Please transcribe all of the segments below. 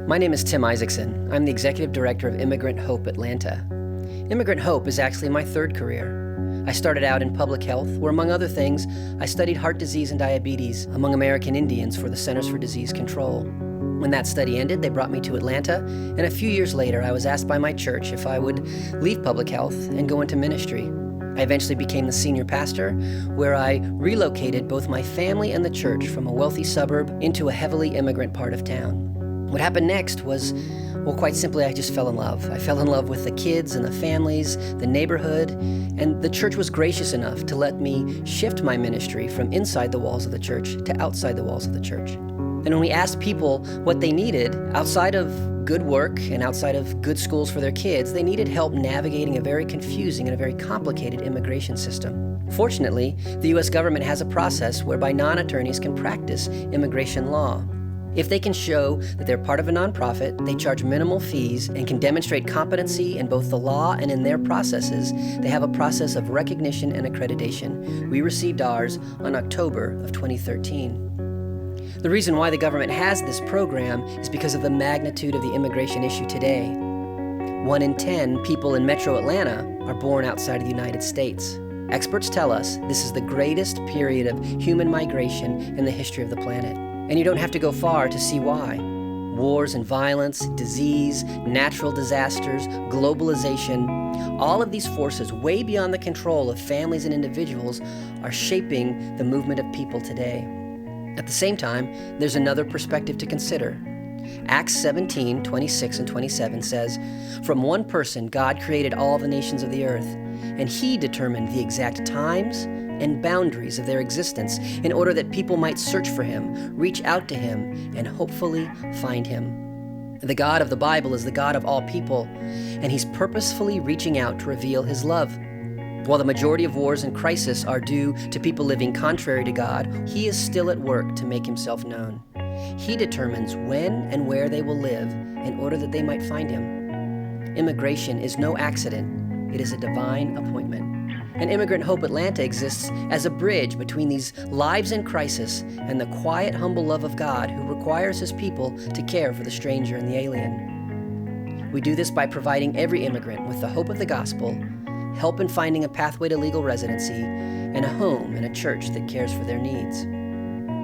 My name is Tim Isaacson. I'm the Executive Director of Immigrant Hope Atlanta. Immigrant Hope is actually my third career. I started out in public health, where among other things, I studied heart disease and diabetes among American Indians for the Centers for Disease Control. When that study ended, they brought me to Atlanta, and a few years later, I was asked by my church if I would leave public health and go into ministry. I eventually became the senior pastor, where I relocated both my family and the church from a wealthy suburb into a heavily immigrant part of town. What happened next was, well, quite simply, I just fell in love. I fell in love with the kids and the families, the neighborhood, and the church was gracious enough to let me shift my ministry from inside the walls of the church to outside the walls of the church. And when we asked people what they needed outside of good work and outside of good schools for their kids, they needed help navigating a very confusing and a very complicated immigration system. Fortunately, the U.S. government has a process whereby non-attorneys can practice immigration law. If they can show that they're part of a nonprofit, they charge minimal fees and can demonstrate competency in both the law and in their processes, they have a process of recognition and accreditation. We received ours on October of 2013. The reason why the government has this program is because of the magnitude of the immigration issue today. 1 in 10 people in Metro Atlanta are born outside of the United States. Experts tell us this is the greatest period of human migration in the history of the planet. And you don't have to go far to see why. Wars and violence, disease, natural disasters, globalization, all of these forces way beyond the control of families and individuals are shaping the movement of people today. At the same time, there's another perspective to consider. Acts 17:26 and 27 says, "From one person God created all the nations of the earth, and he determined the exact times and boundaries of their existence in order that people might search for him, reach out to him, and hopefully find him." The God of the Bible is the God of all people, and he's purposefully reaching out to reveal his love. While the majority of wars and crises are due to people living contrary to God, he is still at work to make himself known. He determines when and where they will live in order that they might find him. Immigration is no accident. It is a divine appointment. And Immigrant Hope Atlanta exists as a bridge between these lives in crisis and the quiet, humble love of God who requires his people to care for the stranger and the alien. We do this by providing every immigrant with the hope of the gospel, help in finding a pathway to legal residency, and a home and a church that cares for their needs.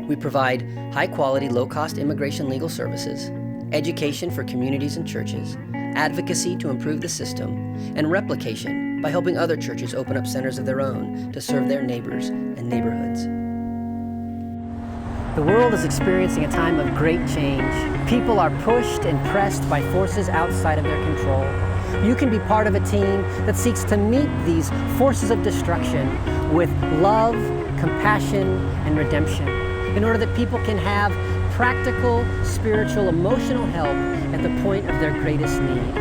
We provide high-quality, low-cost immigration legal services, education for communities and churches, advocacy to improve the system, and replication by helping other churches open up centers of their own to serve their neighbors and neighborhoods. The world is experiencing a time of great change. People are pushed and pressed by forces outside of their control. You can be part of a team that seeks to meet these forces of destruction with love, compassion, and redemption in order that people can have practical, spiritual, emotional help at the point of their greatest need.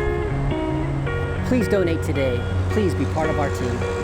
Please donate today. Please be part of our team.